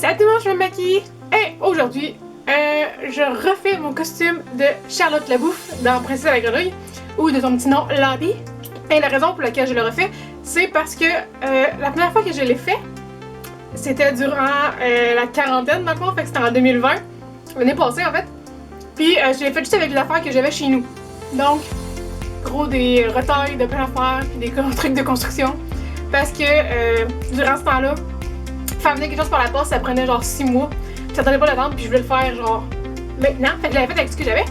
Salut tout le monde, je me maquille et aujourd'hui, je refais mon costume de Charlotte la Bouffe dans Princesse à la Grenouille ou de son petit nom Lottie. Et la raison pour laquelle je le refais, c'est parce que la première fois que je l'ai fait, c'était durant la quarantaine dans le fond, fait que c'était en 2020, l'année passée en fait. Puis je l'ai fait juste avec les affaires que j'avais chez nous. Donc, gros des retails de plein d'affaires, puis des trucs de construction. Parce que durant ce temps-là, faire venir quelque chose par la poste, ça prenait genre 6 mois. Puis j'attendais pas l'attendre, puis je voulais le faire genre maintenant. Fait que je l'avais fait avec ce que j'avais.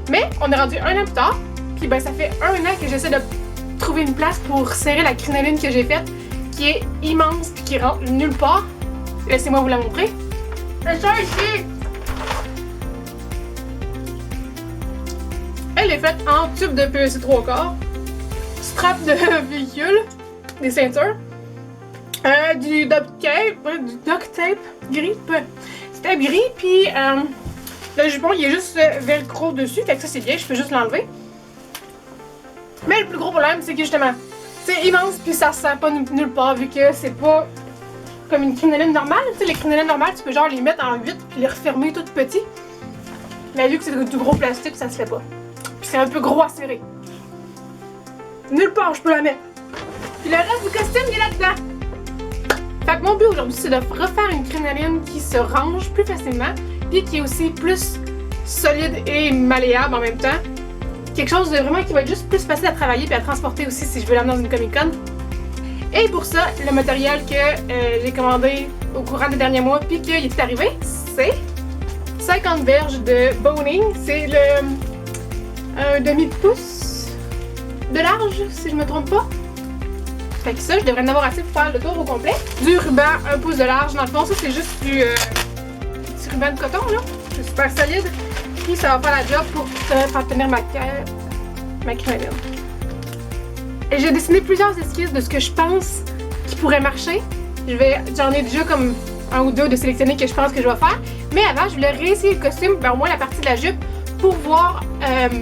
Mais on est rendu 1 an plus tard, puis ben ça fait 1 an que j'essaie de trouver une place pour serrer la crinoline que j'ai faite, qui est immense puis qui rentre nulle part. Laissez-moi vous la montrer. C'est ça ici! Elle est faite en tube de PVC 3/4, strap de véhicule, des ceintures, du duct tape gris, c'était gris, puis le jupon il est juste velcro dessus, fait que ça c'est bien, je peux juste l'enlever. Mais le plus gros problème c'est que justement, c'est immense puis ça sert pas nulle part vu que c'est pas comme une crinoline normale. Tu sais, les crinolines normales tu peux genre les mettre en 8 puis les refermer tout petits. Mais vu que c'est du gros plastique, ça se fait pas. Puis c'est un peu gros à serrer. Nulle part je peux la mettre. Puis le reste du costume il est là-dedans. Fait que mon but aujourd'hui c'est de refaire une crinoline qui se range plus facilement puis qui est aussi plus solide et malléable en même temps. Quelque chose de vraiment qui va être juste plus facile à travailler puis à transporter aussi si je veux l'amener dans une Comic-Con. Et pour ça, le matériel que j'ai commandé au courant des derniers mois puis qu'il est arrivé, c'est 50 verges de boning. C'est un demi-pouce de large si je me trompe pas. Fait que ça, je devrais en avoir assez pour faire le tour au complet. Du ruban 1 pouce de large. Dans le fond, ça c'est juste du petit ruban de coton là. C'est super solide. Puis ça va faire la job pour faire tenir ma crinoline. Et j'ai dessiné plusieurs esquisses de ce que je pense qui pourrait marcher. J'en ai déjà comme 1 ou 2 de sélectionnés que je pense que je vais faire. Mais avant, je voulais réessayer le costume, ben au moins la partie de la jupe, pour voir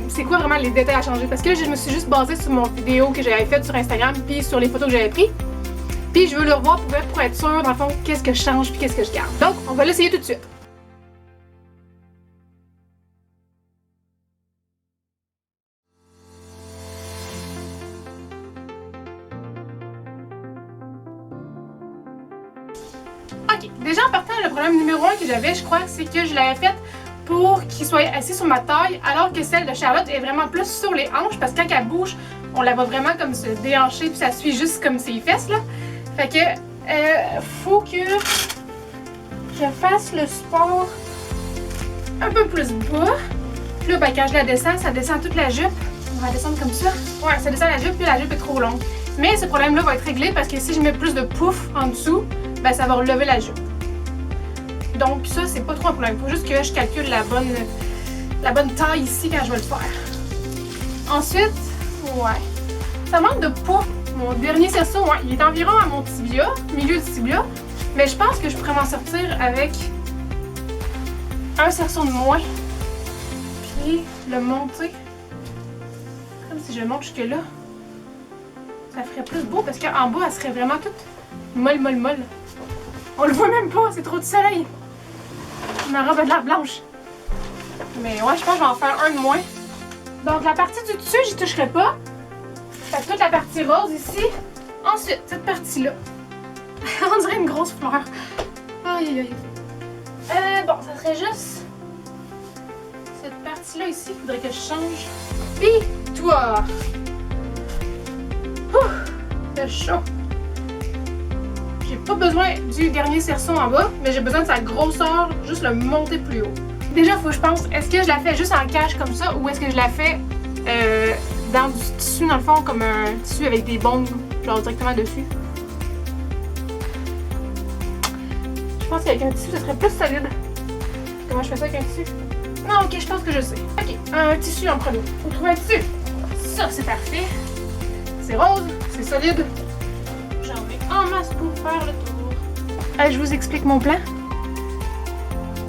c'est quoi vraiment les détails à changer. Parce que je me suis juste basée sur mon vidéo que j'avais faite sur Instagram puis sur les photos que j'avais prises. Puis je veux le revoir pour être sûre dans le fond qu'est-ce que je change puis qu'est-ce que je garde. Donc on va l'essayer tout de suite. Ok, déjà en partant, le problème numéro 1 que j'avais, je crois, c'est que je l'avais faite pour qu'il soit assis sur ma taille, alors que celle de Charlotte est vraiment plus sur les hanches, parce que quand elle bouge, on la voit vraiment comme se déhancher, puis ça suit juste comme ses fesses, là. Fait que, faut que je fasse le support un peu plus bas. Puis là, ben, quand je la descends, ça descend toute la jupe. On va descendre comme ça. Ouais, ça descend la jupe, puis la jupe est trop longue. Mais ce problème-là va être réglé, parce que si je mets plus de pouf en dessous, ben ça va relever la jupe. Donc ça, c'est pas trop un problème. Il faut juste que je calcule la bonne taille ici quand je vais le faire. Ensuite, ouais, ça manque de poids. Mon dernier cerceau, ouais, il est environ à mon tibia, milieu du tibia. Mais je pense que je pourrais m'en sortir avec un cerceau de moins. Puis le monter. Comme si je le monte jusque là. Ça ferait plus beau parce qu'en bas, elle serait vraiment toute molle. On le voit même pas, c'est trop de soleil. Ma robe a de l'air blanche. Mais ouais, je pense que je vais en faire un de moins. Donc la partie du dessus, j'y toucherai pas. Fait que toute la partie rose ici. Ensuite, cette partie-là. On dirait une grosse fleur. Aïe. Bon, ça serait juste cette partie-là ici. Il faudrait que je change. Pis toi. C'est chaud. J'ai pas besoin du dernier cerceau en bas, mais j'ai besoin de sa grosseur, juste le monter plus haut. Déjà, faut que je pense, est-ce que je la fais juste en cache comme ça, ou est-ce que je la fais dans du tissu, dans le fond, comme un tissu avec des bombes, genre directement dessus? Je pense qu'avec un tissu, ça serait plus solide. Comment je fais ça avec un tissu? Non, ok, je pense que je sais. Ok, un tissu en premier. Faut trouver un tissu. Ça, c'est parfait. C'est rose, c'est solide. J'en ai en masse pour faire le tour. Je vous explique mon plan.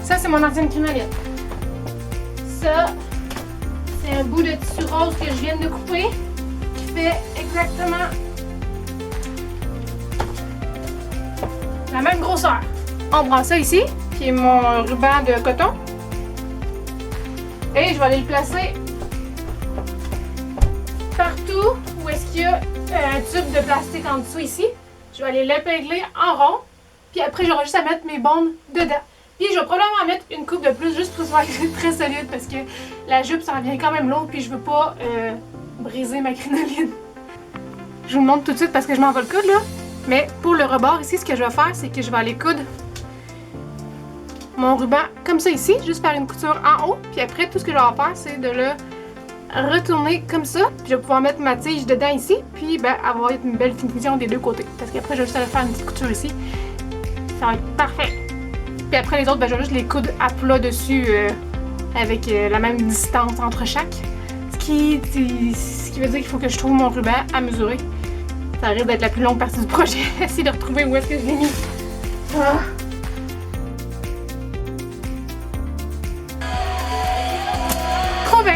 Ça, c'est mon ancienne crinoline. Ça, c'est un bout de tissu rose que je viens de couper qui fait exactement la même grosseur. on prend ça ici, qui est mon ruban de coton. Et je vais aller le placer partout où est-ce qu'il y a un tube de plastique en dessous ici. Je vais aller l'épingler en rond. Puis après, j'aurai juste à mettre mes bombes dedans. Puis je vais probablement en mettre une coupe de plus juste pour que ce soit très solide parce que la jupe, ça revient quand même lourd. Puis je veux pas briser ma crinoline. Je vous le montre tout de suite parce que je m'en vais le coudre là. Mais pour le rebord ici, ce que je vais faire, c'est que je vais aller coudre mon ruban comme ça ici, juste faire une couture en haut. Puis après, tout ce que je vais faire, c'est de le retourner comme ça. Puis je vais pouvoir mettre ma tige dedans ici. Puis ben, avoir une belle finition des deux côtés. Parce qu'après, je vais juste aller faire une petite couture ici. Ça va être parfait. Puis après les autres, ben, je vais juste les coudre à plat dessus avec la même distance entre chaque. Ce qui veut dire qu'il faut que je trouve mon ruban à mesurer. Ça risque d'être la plus longue partie du projet. Essayer de retrouver où est-ce que je l'ai mis. Ah. Trouvé!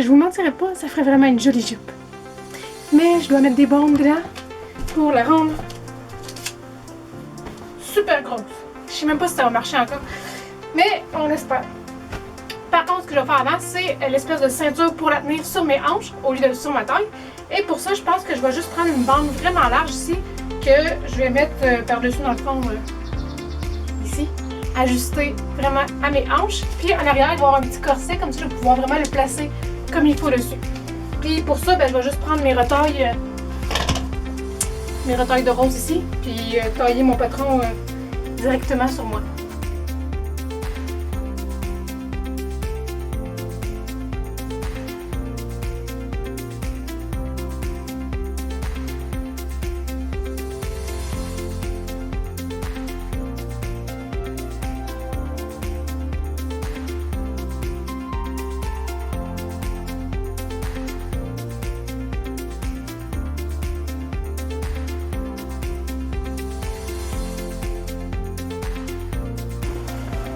Je vous mentirais pas, ça ferait vraiment une jolie jupe. Mais je dois mettre des bombes dedans pour la rendre super grosse. Je sais même pas si ça va marcher encore, mais on espère. Par contre, ce que je vais faire avant, c'est l'espèce de ceinture pour la tenir sur mes hanches au lieu de sur ma taille. Et pour ça, je pense que je vais juste prendre une bande vraiment large ici que je vais mettre par-dessus dans le fond ici. Ajuster vraiment à mes hanches. Puis en arrière, il va y avoir un petit corset, comme ça je vais pouvoir vraiment le placer comme il faut dessus. Puis pour ça, ben, je vais juste prendre mes retailles de rose ici, puis tailler mon patron directement sur moi.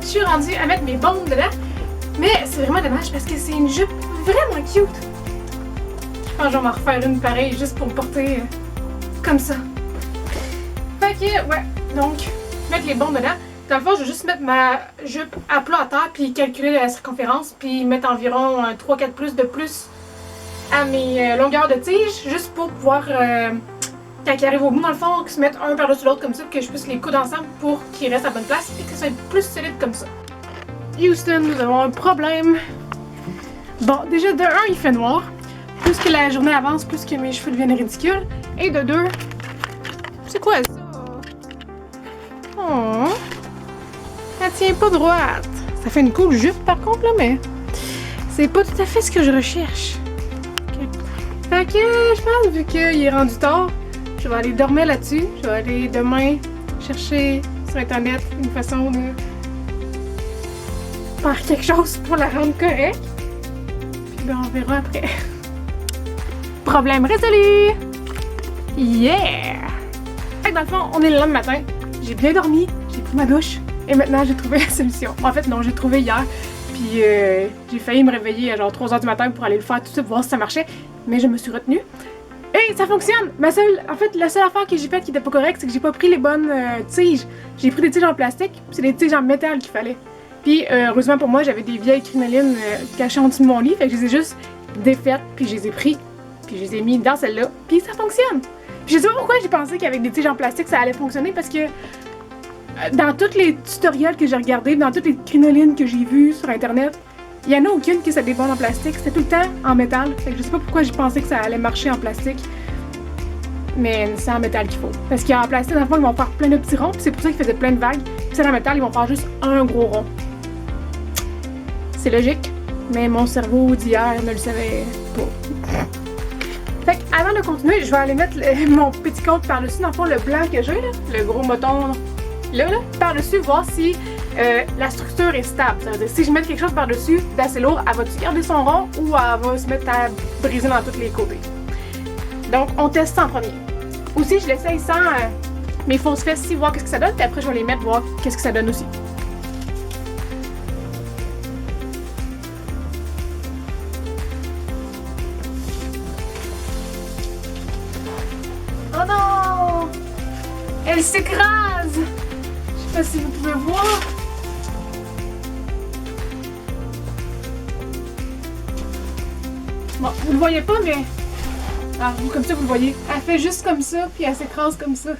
Je suis rendue à mettre mes bombes dedans, mais c'est vraiment dommage parce que c'est une jupe vraiment cute. Je pense que je vais m'en refaire une pareille juste pour me porter comme ça. Fait que, ouais, donc, mettre les bombes dedans. Dans le fond, je vais juste mettre ma jupe à plat à terre, puis calculer la circonférence, puis mettre environ 3-4 plus de plus à mes longueurs de tige, juste pour pouvoir, quand ils arrivent au bout, dans le fond, qu'ils se mettent un par-dessus l'autre comme ça, que je puisse les coudre ensemble pour qu'ils restent à bonne place, et que ça soit plus solide comme ça. Houston, nous avons un problème. Bon, déjà, de 1, il fait noir. Plus que la journée avance, plus que mes cheveux deviennent ridicules. Et de 2, c'est quoi ça? Oh, elle tient pas droite. Ça fait une cool jupe par contre, là, mais c'est pas tout à fait ce que je recherche. Okay. Fait que je pense, vu qu'il est rendu tard, je vais aller dormir là-dessus. Je vais aller demain chercher sur internet une façon de faire quelque chose pour la rendre correcte. Puis ben on verra après. Problème résolu! Yeah! Fait que dans le fond, on est le lendemain matin. J'ai bien dormi, j'ai pris ma douche et maintenant j'ai trouvé la solution. En fait non, j'ai trouvé hier. Puis j'ai failli me réveiller à genre 3h du matin pour aller le faire tout de suite, voir si ça marchait. Mais je me suis retenue. Et ça fonctionne! La seule affaire que j'ai faite qui était pas correcte, c'est que j'ai pas pris les bonnes tiges. J'ai pris des tiges en plastique, c'est des tiges en métal qu'il fallait. Puis heureusement pour moi, j'avais des vieilles crinolines cachées en dessous de mon lit, fait que je les ai juste défaites, puis je les ai pris, puis je les ai mis dans celle-là, puis ça fonctionne! Puis je sais pas pourquoi j'ai pensé qu'avec des tiges en plastique ça allait fonctionner, parce que dans tous les tutoriels que j'ai regardés, dans toutes les crinolines que j'ai vues sur internet, il y en a aucune qui se débonne en plastique, c'était tout le temps en métal. Fait que je sais pas pourquoi j'ai pensé que ça allait marcher en plastique. Mais c'est en métal qu'il faut. Parce qu'en plastique, dans le fond, ils vont faire plein de petits ronds, puis c'est pour ça qu'ils faisaient plein de vagues. Puis c'est en métal, ils vont faire juste un gros rond. C'est logique, mais mon cerveau d'hier ne le savait pas. Fait que avant de continuer, je vais aller mettre mon petit compte par-dessus, dans le fond, le blanc que j'ai, là, le gros moton là, par-dessus, voir si la structure est stable. Ça veut dire, si je mets quelque chose par-dessus d'assez lourd, elle va-tu garder son rond ou elle va se mettre à briser dans tous les côtés? Donc, on teste ça en premier. Aussi, je l'essaye sans mes fausses fesses ici, voir qu'est-ce que ça donne. Puis après, je vais les mettre, voir qu'est-ce que ça donne aussi. Oh non! Elle s'écrase! Je sais pas si vous pouvez voir. Bon, vous le voyez pas, mais... Ah, comme ça, vous le voyez. Elle fait juste comme ça, puis elle s'écrase comme ça.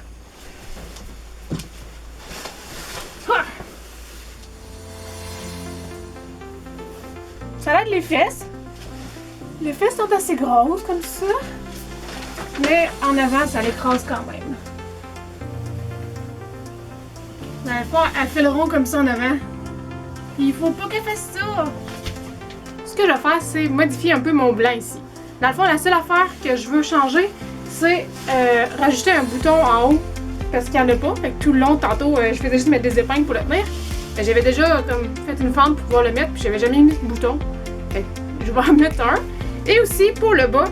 Ah! Ça aide les fesses. Les fesses sont assez grosses, comme ça. Mais en avant, ça l'écrase quand même. Dans le fond, elle fait le rond comme ça en avant. Il faut pas qu'elle fasse ça. Ce que je vais faire, c'est modifier un peu mon blanc ici. Dans le fond, la seule affaire que je veux changer, c'est rajouter un bouton en haut. Parce qu'il n'y en a pas. Fait que tout le long, tantôt, je faisais juste mettre des épingles pour le tenir. J'avais déjà comme, fait une fente pour pouvoir le mettre, puis j'avais jamais mis de bouton. Fait que je vais en mettre un. Et aussi, pour le bas,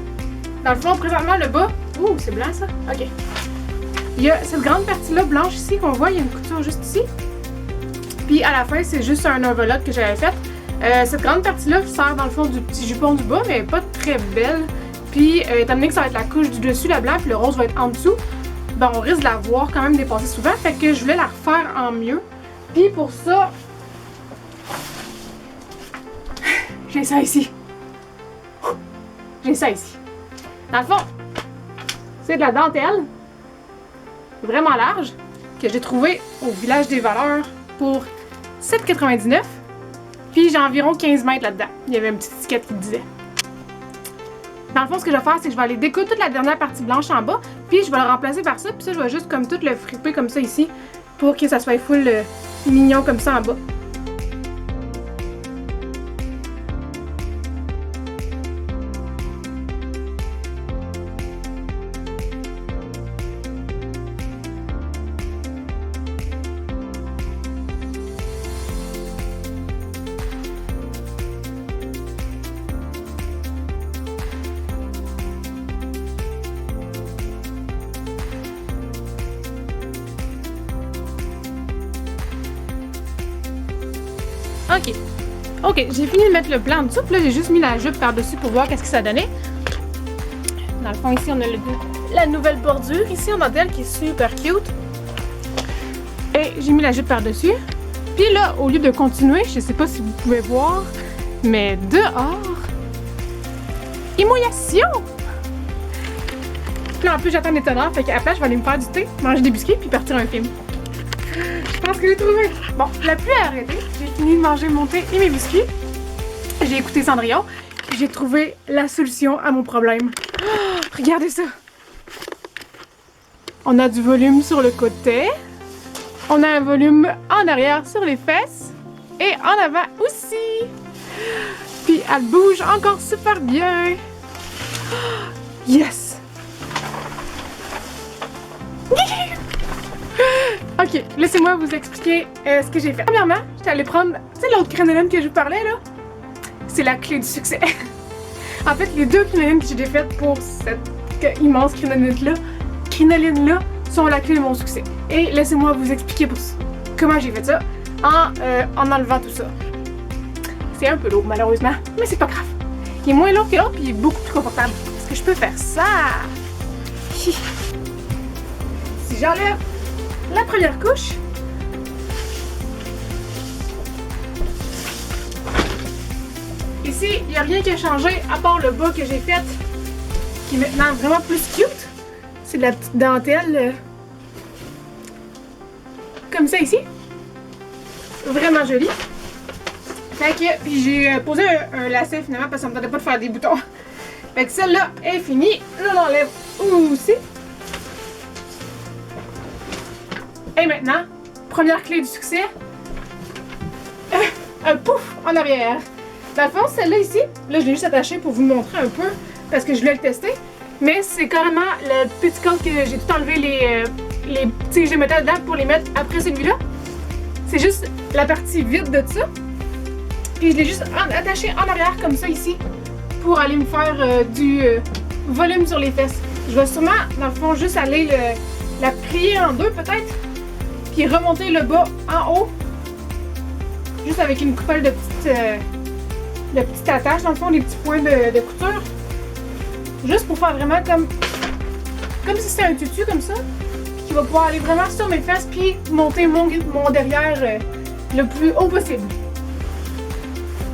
dans le fond, présentement, le bas... Ouh, c'est blanc, ça? OK. Il y a cette grande partie-là blanche ici qu'on voit, il y a une couture juste ici. Puis à la fin, c'est juste un enveloppe que j'avais fait. Cette grande partie-là sert dans le fond du petit jupon du bas, mais elle n'est pas très belle. Puis étant donné que ça va être la couche du dessus, la blanc, puis le rose va être en dessous, ben on risque de la voir quand même dépasser souvent. Fait que je voulais la refaire en mieux. Puis pour ça, j'ai ça ici. J'ai ça ici. Dans le fond, c'est de la dentelle, vraiment large, que j'ai trouvé au Village des Valeurs pour 7,99 $. Puis j'ai environ 15 mètres là-dedans. Il y avait une petite étiquette qui le disait. Dans le fond, ce que je vais faire, c'est que je vais aller découdre toute la dernière partie blanche en bas, puis je vais le remplacer par ça, puis ça, je vais juste comme tout le friper comme ça ici, pour que ça soit full mignon comme ça en bas. Ok, j'ai fini de mettre le blanc en dessous, puis là j'ai juste mis la jupe par-dessus pour voir qu'est-ce que ça donnait. Dans le fond, ici on a la nouvelle bordure ici en dentelle qui est super cute. Et j'ai mis la jupe par-dessus. Puis là, au lieu de continuer, je sais pas si vous pouvez voir, mais dehors, émouillation! Puis là en plus j'attends des tonnerres, fait qu'à la place je vais aller me faire du thé, manger des biscuits puis partir un film. Je pense que j'ai trouvé. Bon, la pluie a arrêté. J'ai fini de manger mon thé et mes biscuits. J'ai écouté Cendrillon. J'ai trouvé la solution à mon problème. Oh, regardez ça. On a du volume sur le côté. On a un volume en arrière sur les fesses. Et en avant aussi. Puis elle bouge encore super bien. Yes! Ok, laissez-moi vous expliquer ce que j'ai fait. Premièrement, j'étais allée prendre, tu sais, l'autre crinoline que je vous parlais là? C'est la clé du succès. En fait, les deux crinolines que j'ai faites pour cette immense crinoline-là sont la clé de mon succès. Et laissez-moi vous expliquer comment j'ai fait ça en enlevant tout ça. C'est un peu lourd malheureusement, mais c'est pas grave. Il est moins lourd que l'autre puis il est beaucoup plus confortable. Parce que je peux faire ça. Si j'enlève la première couche, ici, il n'y a rien qui a changé à part le bas que j'ai fait, qui est maintenant vraiment plus cute. C'est de la petite dentelle comme ça ici. Vraiment jolie. Fait que, puis j'ai posé un lacet finalement parce que ça me tentait pas de faire des boutons. Fait que celle-là est finie. Je l'enlève aussi. Et maintenant, première clé du succès, un pouf en arrière. Dans le fond, celle-là ici, là je l'ai juste attachée pour vous montrer un peu parce que je voulais le tester. Mais c'est carrément le petit corde que j'ai tout enlevé les petits jeux métal dedans pour les mettre après celui-là. C'est juste la partie vide de ça. Puis je l'ai juste attaché en arrière comme ça ici pour aller me faire du volume sur les fesses. Je vais sûrement, dans le fond, juste aller la plier en deux peut-être. Puis remonter le bas en haut. Juste avec une coupole de petites attaches, dans le fond, des petits points de couture. Juste pour faire vraiment comme si c'était un tutu comme ça. Puis qui va pouvoir aller vraiment sur mes fesses puis monter mon derrière le plus haut possible.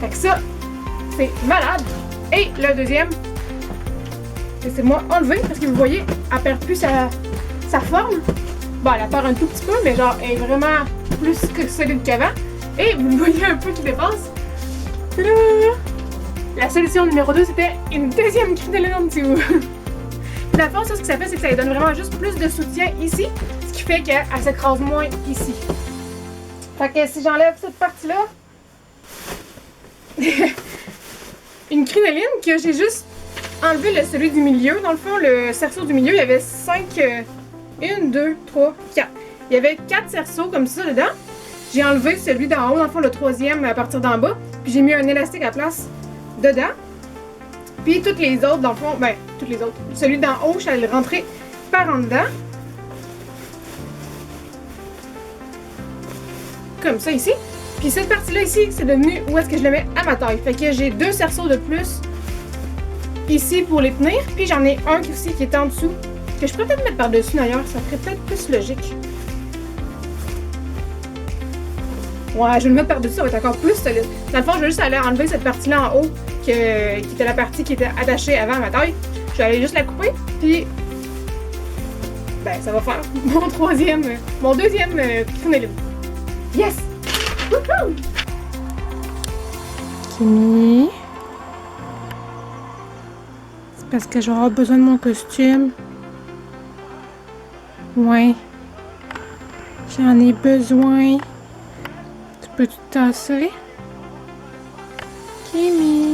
Fait que ça, c'est malade. Et le deuxième, laissez-moi enlever parce que vous voyez, elle perd plus sa forme. Bon, elle perd un tout petit peu, mais genre, elle est vraiment plus que solide qu'avant. Et vous voyez un peu qui dépasse. Tadam! La solution numéro 2, c'était une deuxième crinoline en dessous. Dans le fond, ça, ce que ça fait, c'est que ça lui donne vraiment juste plus de soutien ici, ce qui fait qu'elle s'écrase moins ici. Fait que si j'enlève cette partie-là, une crinoline que j'ai juste enlevé celui du milieu. Dans le fond, le cerceau du milieu, il y avait 5... 1, 2, 3, 4. Il y avait 4 cerceaux comme ça dedans. J'ai enlevé celui d'en haut, dans le fond, le troisième à partir d'en bas. Puis j'ai mis un élastique à place dedans. Puis toutes les autres, dans le fond, ben, toutes les autres. Celui d'en haut, je suis allée le rentrer par en dedans. Comme ça ici. Puis cette partie-là ici, c'est devenu où est-ce que je le mets à ma taille. Fait que j'ai 2 cerceaux de plus ici pour les tenir. Puis j'en ai un aussi qui est en dessous. Que je pourrais peut-être mettre par-dessus d'ailleurs, ça ferait peut-être plus logique. Ouais, je vais le mettre par-dessus, ça va être encore plus solide. Dans le fond, je vais juste aller enlever cette partie-là en haut, qui était la partie qui était attachée avant à ma taille. Je vais aller juste la couper, puis ben, ça va faire mon deuxième crinoline. Yes! Woohoo! Kimi. C'est parce que j'aurai besoin de mon costume. Ouais. J'en ai besoin. Tu peux te tasser? Kimi.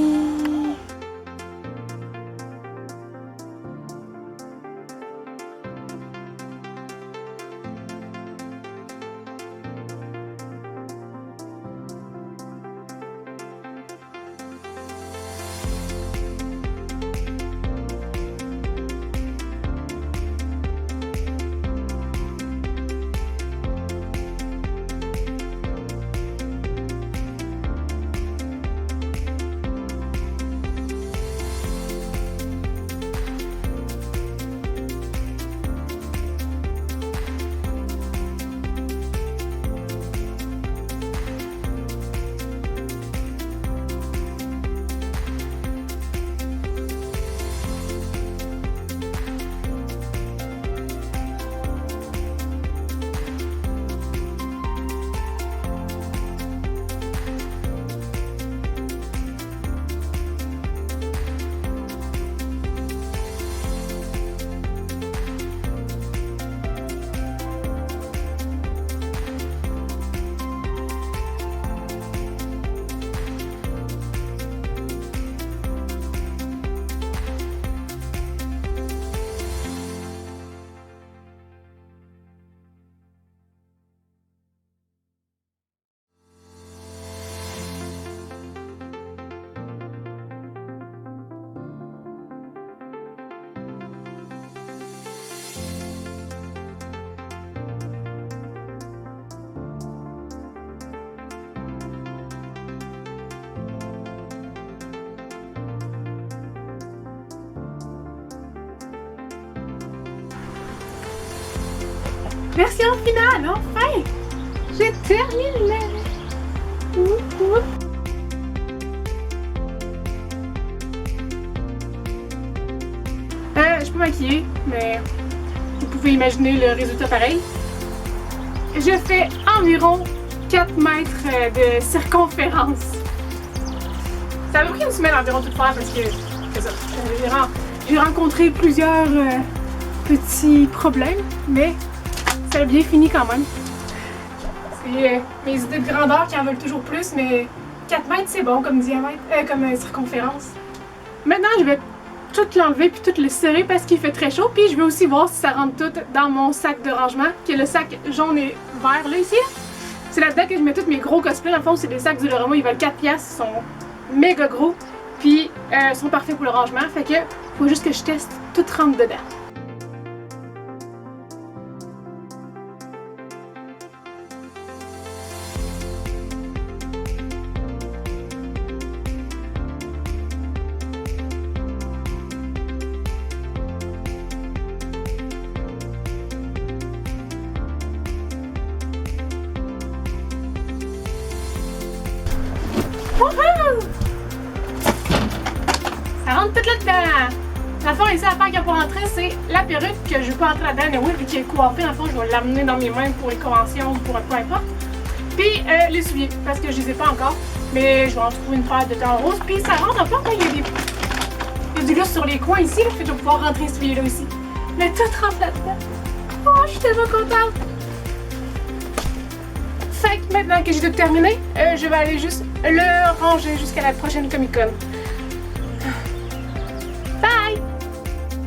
Version finale, enfin! J'ai terminé! Je suis pas maquillée, mais vous pouvez imaginer le résultat pareil. Je fais environ 4 mètres de circonférence. Ça m'a pris une semaine environ tout faire parce que c'est ça. J'ai rencontré plusieurs petits problèmes, mais ça a bien fini quand même. C'est mes idées de grandeur qui en veulent toujours plus, mais 4 mètres c'est bon comme diamètre, comme circonférence. Maintenant je vais tout l'enlever puis tout le serrer parce qu'il fait très chaud, puis je vais aussi voir si ça rentre tout dans mon sac de rangement, qui est le sac jaune et vert là ici. C'est là-dedans que je mets tous mes gros cosplays. Dans le fond, c'est des sacs du Dollarama, ils valent 4$, ils sont méga gros, puis ils sont parfaits pour le rangement, fait que faut juste que je teste tout rentre dedans. Wouhou! Ça rentre tout là-dedans! Dans le fond, ici, l'affaire qu'il y a pour rentrer, c'est la perruque que je veux pas entrer là-dedans. Mais oui, vu qu'il est coiffé, dans le fond, je vais l'amener dans mes mains pour une convention ou pour peu importe. Puis les souliers, parce que je les ai pas encore. Mais je vais en trouver une paire de temps rose. Puis ça rentre, en fait, il y a du lousse sur les coins ici, là, fait que je vais pouvoir rentrer celui-là aussi. Mais tout rentre là-dedans. Oh, je suis tellement contente! Fait que maintenant que j'ai tout terminé, je vais aller juste le ranger jusqu'à la prochaine Comic Con.